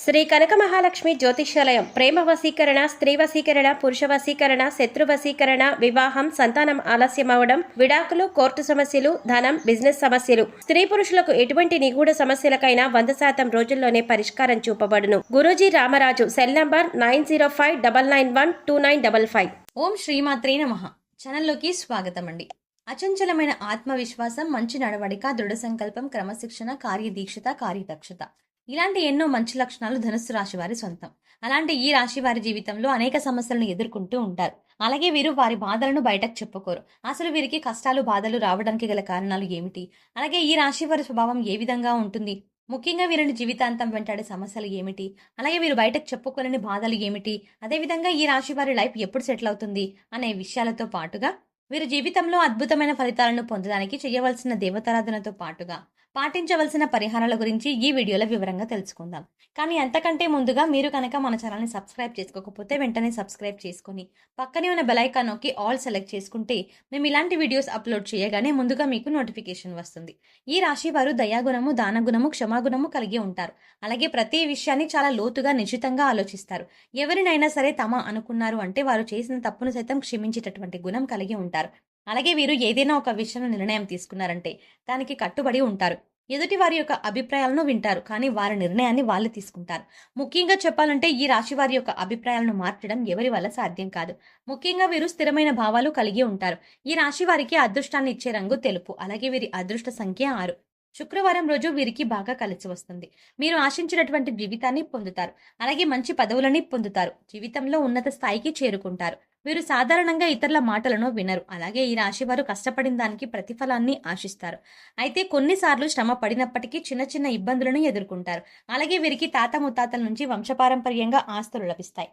శ్రీ కనక మహాలక్ష్మి జ్యోతిష్యాలయం ప్రేమ వశీకరణ, స్త్రీ వశీకరణ, పురుష వశీకరణ, శత్రు వశీకరణ, వివాహం, సంతానం ఆలస్యం అవడం, విడాకులు, కోర్టు సమస్యలు, ధనం, బిజినెస్ సమస్యలు, స్త్రీ పురుషులకు ఎటువంటి నిగూఢ సమస్యలకైనా 100% రోజుల్లోనే పరిష్కారం చూపబడును. గురూజీ రామరాజు. Cell number 9059912955. ఓం శ్రీమాత్రే నమః. ఛానల్లోకి స్వాగతం అండి. అచంచలమైన ఆత్మవిశ్వాసం, మంచి నడవడిక, దృఢ సంకల్పం, క్రమశిక్షణ, కార్యదీక్షత, కార్యదక్షత ఇలాంటి ఎన్నో మంచి లక్షణాలు ధనుస్సు రాశి వారి సొంతం. అలాంటి ఈ రాశి వారి జీవితంలో అనేక సమస్యలను ఎదుర్కొంటూ ఉంటారు. అలాగే వీరు వారి బాధలను బయటకు చెప్పుకోరు. అసలు వీరికి కష్టాలు, బాధలు రావడానికి గల కారణాలు ఏమిటి? అలాగే ఈ రాశి వారి స్వభావం ఏ విధంగా ఉంటుంది? ముఖ్యంగా వీరిని జీవితాంతం వెంటాడే సమస్యలు ఏమిటి? అలాగే వీరు బయటకు చెప్పుకోలేని బాధలు ఏమిటి? అదేవిధంగా ఈ రాశి వారి లైఫ్ ఎప్పుడు సెటిల్ అవుతుంది అనే విషయాలతో పాటుగా వీరు జీవితంలో అద్భుతమైన ఫలితాలను పొందడానికి చేయవలసిన దేవతారాధనతో పాటుగా పాటించవలసిన పరిహారాల గురించి ఈ వీడియోలో వివరంగా తెలుసుకుందాం. కానీ అంతకంటే ముందుగా మీరు కనుక మన ఛానల్ని సబ్స్క్రైబ్ చేసుకోకపోతే వెంటనే సబ్స్క్రైబ్ చేసుకుని పక్కనే ఉన్న బెల్ ఐకాన్ నొక్కి ఆల్ సెలెక్ట్ చేసుకుంటే మేము ఇలాంటి వీడియోస్ అప్లోడ్ చేయగానే ముందుగా మీకు నోటిఫికేషన్ వస్తుంది. ఈ రాశి వారు దయాగుణము, దానగుణము, క్షమాగుణము కలిగి ఉంటారు. అలాగే ప్రతి విషయాన్ని చాలా లోతుగా నిశ్చితంగా ఆలోచిస్తారు. ఎవరినైనా సరే తమ అనుకున్నారు అంటే వారు చేసిన తప్పును సైతం క్షమించేటటువంటి గుణం కలిగి ఉంటారు. అలాగే వీరు ఏదైనా ఒక విషయంలో నిర్ణయం తీసుకున్నారంటే దానికి కట్టుబడి ఉంటారు. ఎదుటి వారి యొక్క అభిప్రాయాలను వింటారు, కానీ వారి నిర్ణయాన్ని వాళ్ళు తీసుకుంటారు. ముఖ్యంగా చెప్పాలంటే ఈ రాశి వారి యొక్క అభిప్రాయాలను మార్చడం ఎవరి వల్ల సాధ్యం కాదు. ముఖ్యంగా వీరు స్థిరమైన భావాలు కలిగి ఉంటారు. ఈ రాశి వారికి అదృష్టాన్ని ఇచ్చే రంగు తెలుపు. అలాగే వీరి అదృష్ట సంఖ్య 6. శుక్రవారం రోజు వీరికి బాగా కలిసి వస్తుంది. మీరు ఆశించినటువంటి జీవితాన్ని పొందుతారు. అలాగే మంచి పదవులని పొందుతారు. జీవితంలో ఉన్నత స్థాయికి చేరుకుంటారు. వీరు సాధారణంగా ఇతరుల మాటలను వినరు. అలాగే ఈ రాశి వారు కష్టపడిన దానికి ప్రతిఫలాన్ని ఆశిస్తారు. అయితే కొన్నిసార్లు శ్రమ పడినప్పటికీ చిన్న చిన్న ఇబ్బందులను ఎదుర్కొంటారు. అలాగే వీరికి తాత ముత్తాతల నుంచి వంశపారంపర్యంగా ఆస్తులు లభిస్తాయి.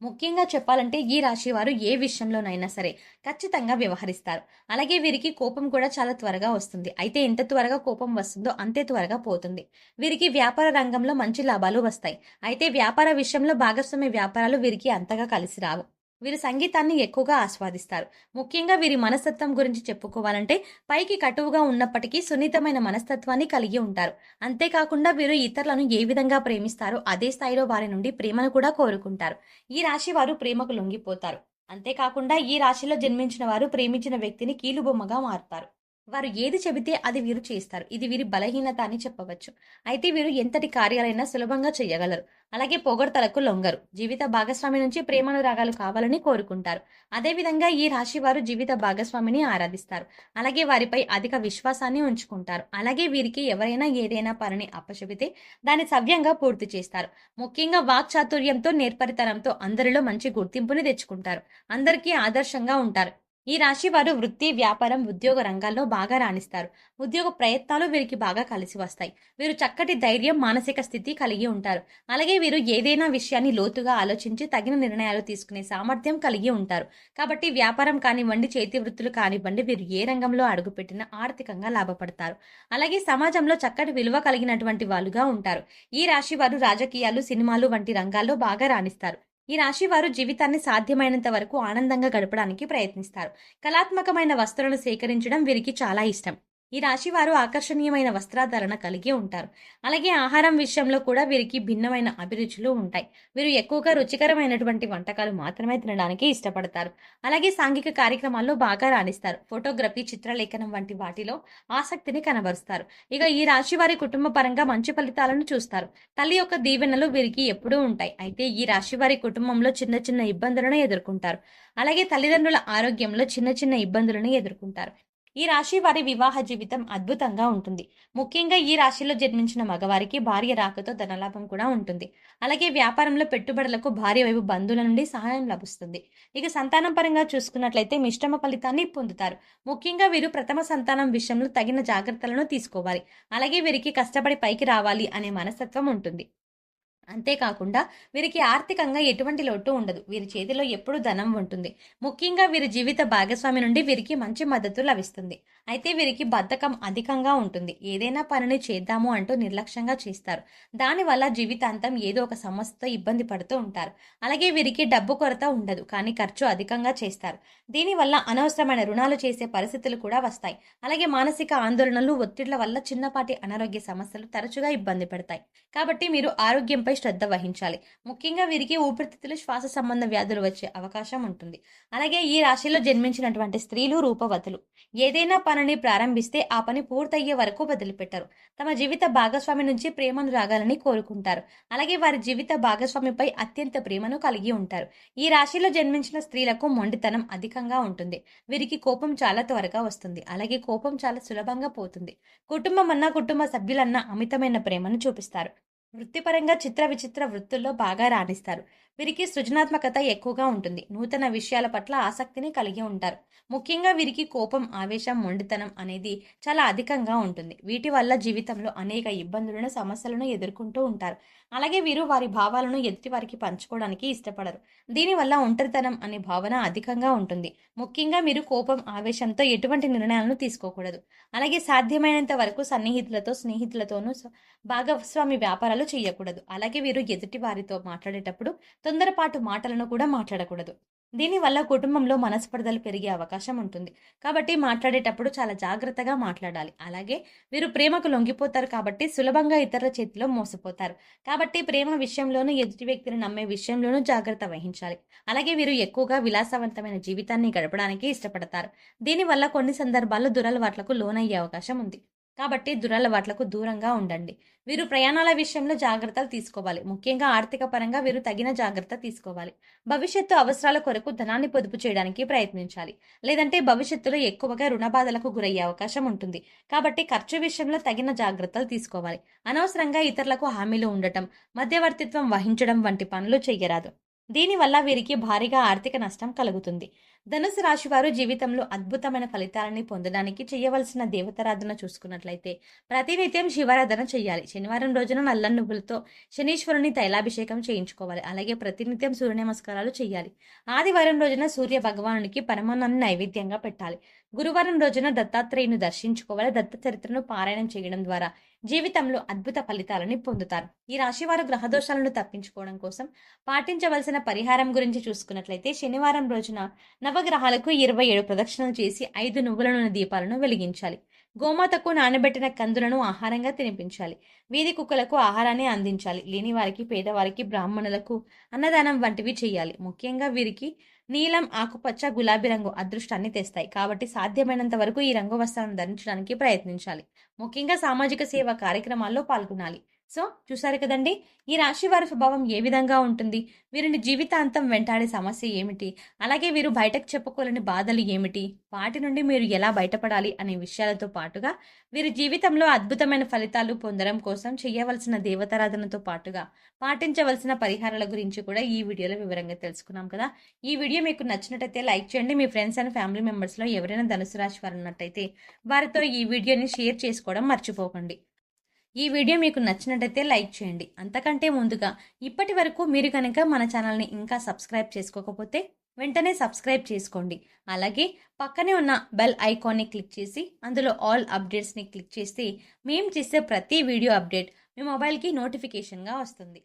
ముఖ్యంగా చెప్పాలంటే ఈ రాశి వారు ఏ విషయంలోనైనా సరే ఖచ్చితంగా వ్యవహరిస్తారు. అలాగే వీరికి కోపం కూడా చాలా త్వరగా వస్తుంది. అయితే ఎంత త్వరగా కోపం వస్తుందో అంతే త్వరగా పోతుంది. వీరికి వ్యాపార రంగంలో మంచి లాభాలు వస్తాయి. అయితే వ్యాపార విషయంలో భాగస్వామ్య వ్యాపారాలు వీరికి అంతగా కలిసి రావు. వీరు సంగీతాన్ని ఎక్కువగా ఆస్వాదిస్తారు. ముఖ్యంగా వీరి మనస్తత్వం గురించి చెప్పుకోవాలంటే పైకి కటువుగా ఉన్నప్పటికీ సున్నితమైన మనస్తత్వాన్ని కలిగి ఉంటారు. అంతేకాకుండా వీరు ఇతరులను ఏ విధంగా ప్రేమిస్తారో అదే స్థాయిలో వారి నుండి ప్రేమను కూడా కోరుకుంటారు. ఈ రాశి వారు ప్రేమకు లొంగిపోతారు. అంతేకాకుండా ఈ రాశిలో జన్మించిన వారు ప్రేమించిన వ్యక్తిని కీలుబొమ్మగా మారుతారు. వారు ఏది చెబితే అది వీరు చేస్తారు. ఇది వీరి బలహీనత అని చెప్పవచ్చు. అయితే వీరు ఎంతటి కార్యాలైనా సులభంగా చేయగలరు. అలాగే పొగడ్తలకు లొంగరు. జీవిత భాగస్వామి నుంచి ప్రేమానురాగాలు కావాలని కోరుకుంటారు. అదేవిధంగా ఈ రాశి వారు జీవిత భాగస్వామిని ఆరాధిస్తారు. అలాగే వారిపై అధిక విశ్వాసాన్ని ఉంచుకుంటారు. అలాగే వీరికి ఎవరైనా ఏదైనా పనిని అప్పచెబితే దాన్ని సవ్యంగా పూర్తి చేస్తారు. ముఖ్యంగా వాక్చాతుర్యంతో, నేర్పరితనంతో అందరిలో మంచి గుర్తింపుని తెచ్చుకుంటారు. అందరికీ ఆదర్శంగా ఉంటారు. ఈ రాశి వారు వృత్తి, వ్యాపారం, ఉద్యోగ రంగాల్లో బాగా రాణిస్తారు. ఉద్యోగ ప్రయత్నాలు వీరికి బాగా కలిసి వస్తాయి. వీరు చక్కటి ధైర్యం, మానసిక స్థితి కలిగి ఉంటారు. అలాగే వీరు ఏదైనా విషయాన్ని లోతుగా ఆలోచించి తగిన నిర్ణయాలు తీసుకునే సామర్థ్యం కలిగి ఉంటారు. కాబట్టి వ్యాపారం కానివ్వండి, చేతి వృత్తులు కానివ్వండి, వీరు ఏ రంగంలో అడుగుపెట్టినా ఆర్థికంగా లాభపడతారు. అలాగే సమాజంలో చక్కటి విలువ కలిగినటువంటి వాళ్ళుగా ఉంటారు. ఈ రాశి వారు రాజకీయాలు, సినిమాలు వంటి రంగాల్లో బాగా రాణిస్తారు. ఈ రాశి వారు జీవితాన్ని సాధ్యమైనంత వరకు ఆనందంగా గడపడానికి ప్రయత్నిస్తారు. కళాత్మకమైన వస్తువులను సేకరించడం వీరికి చాలా ఇష్టం. ఈ రాశి వారు ఆకర్షణీయమైన వస్త్రధారణ కలిగి ఉంటారు. అలాగే ఆహారం విషయంలో కూడా వీరికి భిన్నమైన అభిరుచులు ఉంటాయి. వీరు ఎక్కువగా రుచికరమైనటువంటి వంటకాలు మాత్రమే తినడానికి ఇష్టపడతారు. అలాగే సాంఘిక కార్యక్రమాల్లో బాగా రాణిస్తారు. ఫోటోగ్రఫీ, చిత్రలేఖనం వంటి వాటిలో ఆసక్తిని కనబరుస్తారు. ఇక ఈ రాశి వారి కుటుంబ పరంగా మంచి ఫలితాలను చూస్తారు. తల్లి యొక్క దీవెనలు వీరికి ఎప్పుడూ ఉంటాయి. అయితే ఈ రాశి వారి కుటుంబంలో చిన్న చిన్న ఇబ్బందులను ఎదుర్కొంటారు. అలాగే తల్లిదండ్రుల ఆరోగ్యంలో చిన్న చిన్న ఇబ్బందులను ఎదుర్కొంటారు. ఈ రాశి వారి వివాహ జీవితం అద్భుతంగా ఉంటుంది. ముఖ్యంగా ఈ రాశిలో జన్మించిన మగవారికి భార్య రాకతో ధనలాభం కూడా ఉంటుంది. అలాగే వ్యాపారంలో పెట్టుబడులకు భార్య వైపు బంధువుల నుండి సహాయం లభిస్తుంది. ఇక సంతానం పరంగా చూసుకున్నట్లయితే మిశ్రమ ఫలితాన్ని పొందుతారు. ముఖ్యంగా వీరు ప్రథమ సంతానం విషయంలో తగిన జాగ్రత్తలను తీసుకోవాలి. అలాగే వీరికి కష్టపడి పైకి రావాలి అనే మనస్తత్వం ఉంటుంది. అంతేకాకుండా వీరికి ఆర్థికంగా ఎటువంటి లోటు ఉండదు. వీరి చేతిలో ఎప్పుడూ ధనం ఉంటుంది. ముఖ్యంగా వీరి జీవిత భాగస్వామి నుండి వీరికి మంచి మద్దతు లభిస్తుంది. అయితే వీరికి బద్ధకం అధికంగా ఉంటుంది. ఏదైనా పనిని చేద్దాము అంటూ నిర్లక్ష్యంగా చేస్తారు. దానివల్ల జీవితాంతం ఏదో ఒక సమస్యతో ఇబ్బంది పడుతూ ఉంటారు. అలాగే వీరికి డబ్బు కొరత ఉండదు, కానీ ఖర్చు అధికంగా చేస్తారు. దీనివల్ల అనవసరమైన రుణాలు చేసే పరిస్థితులు కూడా వస్తాయి. అలాగే మానసిక ఆందోళనలు, ఒత్తిళ్ల వల్ల చిన్నపాటి అనారోగ్య సమస్యలు తరచుగా ఇబ్బంది పెడతాయి. కాబట్టి మీరు ఆరోగ్యంపై శ్రద్ధ వహించాలి. ముఖ్యంగా వీరికి ఊపిరితిత్తులు, శ్వాస సంబంధ వ్యాధులు వచ్చే అవకాశం ఉంటుంది. అలాగే ఈ రాశిలో జన్మించినటువంటి స్త్రీలు రూపవతులు. ఏదైనా పనిని ప్రారంభిస్తే ఆ పని పూర్తయ్యే వరకు వదిలిపెట్టరు. తమ జీవిత భాగస్వామి నుంచి ప్రేమను రాగాలని కోరుకుంటారు. అలాగే వారి జీవిత భాగస్వామిపై అత్యంత ప్రేమను కలిగి ఉంటారు. ఈ రాశిలో జన్మించిన స్త్రీలకు మొండితనం అధికంగా ఉంటుంది. వీరికి కోపం చాలా త్వరగా వస్తుంది. అలాగే కోపం చాలా సులభంగా పోతుంది. కుటుంబం అన్నా, కుటుంబ సభ్యులన్నా అమితమైన ప్రేమను చూపిస్తారు. వృత్తిపరంగా చిత్ర విచిత్ర వృత్తుల్లో బాగా రాణిస్తారు. వీరికి సృజనాత్మకత ఎక్కువగా ఉంటుంది. నూతన విషయాల పట్ల ఆసక్తిని కలిగి ఉంటారు. ముఖ్యంగా వీరికి కోపం, ఆవేశం, మొండితనం అనేది చాలా అధికంగా ఉంటుంది. వీటి వల్ల జీవితంలో అనేక ఇబ్బందులను, సమస్యలను ఎదుర్కొంటూ ఉంటారు. అలాగే వీరు వారి భావాలను ఎదుటి వారికి పంచుకోవడానికి ఇష్టపడరు. దీనివల్ల ఒంటరితనం అనే భావన అధికంగా ఉంటుంది. ముఖ్యంగా మీరు కోపం, ఆవేశంతో ఎటువంటి నిర్ణయాలను తీసుకోకూడదు. అలాగే సాధ్యమైనంత వరకు సన్నిహితులతో, స్నేహితులతోనూ భాగస్వామి వ్యాపారాలు చేయకూడదు. అలాగే వీరు ఎదుటి వారితో మాట్లాడేటప్పుడు తొందరపాటు మాటలను కూడా మాట్లాడకూడదు. దీనివల్ల కుటుంబంలో మనస్పర్ధలు పెరిగే అవకాశం ఉంటుంది. కాబట్టి మాట్లాడేటప్పుడు చాలా జాగ్రత్తగా మాట్లాడాలి. అలాగే వీరు ప్రేమకు లొంగిపోతారు కాబట్టి సులభంగా ఇతరుల చేతిలో మోసపోతారు. కాబట్టి ప్రేమ విషయంలోనూ, ఎదుటి వ్యక్తిని నమ్మే విషయంలోనూ జాగ్రత్త వహించాలి. అలాగే వీరు ఎక్కువగా విలాసవంతమైన జీవితాన్ని గడపడానికి ఇష్టపడతారు. దీనివల్ల కొన్ని సందర్భాల్లో దురలవాట్లకు లోనయ్యే అవకాశం ఉంది. కాబట్టి దురలవాట్లకు దూరంగా ఉండండి. వీరు ప్రయాణాల విషయంలో జాగ్రత్తలు తీసుకోవాలి. ముఖ్యంగా ఆర్థిక పరంగా వీరు తగిన జాగ్రత్త తీసుకోవాలి. భవిష్యత్తు అవసరాల కొరకు ధనాన్ని పొదుపు చేయడానికి ప్రయత్నించాలి. లేదంటే భవిష్యత్తులో ఎక్కువగా రుణ బాధలకు గురయ్యే అవకాశం ఉంటుంది. కాబట్టి ఖర్చు విషయంలో తగిన జాగ్రత్తలు తీసుకోవాలి. అనవసరంగా ఇతరులకు హామీలు ఉండటం, మధ్యవర్తిత్వం వహించడం వంటి పనులు చేయరాదు. దీనివల్ల వీరికి భారీగా ఆర్థిక నష్టం కలుగుతుంది. ధనుసు రాశి వారు జీవితంలో అద్భుతమైన ఫలితాలని పొందడానికి చేయవలసిన దేవతారాధన చూసుకున్నట్లయితే ప్రతినిత్యం శివారాధన చేయాలి. శనివారం రోజున నల్ల నువ్వులతో శనీశ్వరుని తైలాభిషేకం చేయించుకోవాలి. అలాగే ప్రతినిత్యం సూర్య నమస్కారాలు చేయాలి. ఆదివారం రోజున సూర్య భగవానునికి పరమాన్నాన్ని నైవేద్యంగా పెట్టాలి. గురువారం రోజున దత్తాత్రేయుని దర్శించుకోవాలి. దత్త చరిత్రను పారాయణం చేయడం ద్వారా జీవితంలో అద్భుత ఫలితాలని పొందుతారు. ఈ రాశివారు గ్రహదోషాలను తప్పించుకోవడం కోసం పాటించవలసిన పరిహారం గురించి చూసుకున్నట్లయితే శనివారం రోజున నవగ్రహాలకు 27 ప్రదక్షిణలు చేసి 5 నువ్వుల నూనె దీపాలను వెలిగించాలి. గోమాతకు నానబెట్టిన కందులను ఆహారంగా తినిపించాలి. వీధి కుక్కలకు ఆహారాన్ని అందించాలి. లేని వారికి, పేదవారికి, బ్రాహ్మణులకు అన్నదానం వంటివి చేయాలి. ముఖ్యంగా వీరికి నీలం, ఆకుపచ్చ, గులాబీ రంగు అదృష్టాన్ని తెస్తాయి. కాబట్టి సాధ్యమైనంత వరకు ఈ రంగు వస్త్రాలను ధరించడానికి ప్రయత్నించాలి. ముఖ్యంగా సామాజిక సేవా కార్యక్రమాల్లో పాల్గొనాలి. సో చూసారు కదండి, ఈ రాశి వారి స్వభావం ఏ విధంగా ఉంటుంది, వీరిని జీవితాంతం వెంటాడే సమస్య ఏమిటి, అలాగే వీరు బయటకు చెప్పుకోలేని బాధలు ఏమిటి, వాటి నుండి మీరు ఎలా బయటపడాలి అనే విషయాలతో పాటుగా వీరి జీవితంలో అద్భుతమైన ఫలితాలు పొందడం కోసం చేయవలసిన దేవతారాధనతో పాటుగా పాటించవలసిన పరిహారాల గురించి కూడా ఈ వీడియోలో వివరంగా తెలుసుకున్నాం కదా. ఈ వీడియో మీకు నచ్చినట్టయితే లైక్ చేయండి. మీ ఫ్రెండ్స్ అండ్ ఫ్యామిలీ మెంబర్స్లో ఎవరైనా ధనుసు రాశి వారు ఉన్నట్టయితే వారితో ఈ వీడియోని షేర్ చేసుకోవడం మర్చిపోకండి. ఈ వీడియో మీకు నచ్చినట్టయితే లైక్ చేయండి. అంతకంటే ముందుగా ఇప్పటి వరకు మీరు కనుక మన ఛానల్ని ఇంకా సబ్స్క్రైబ్ చేసుకోకపోతే వెంటనే సబ్స్క్రైబ్ చేసుకోండి. అలాగే పక్కనే ఉన్న బెల్ ఐకాన్ని క్లిక్ చేసి అందులో ఆల్ అప్డేట్స్ని క్లిక్ చేస్తే మేము చేసే ప్రతి వీడియో అప్డేట్ మీ మొబైల్కి నోటిఫికేషన్గా వస్తుంది.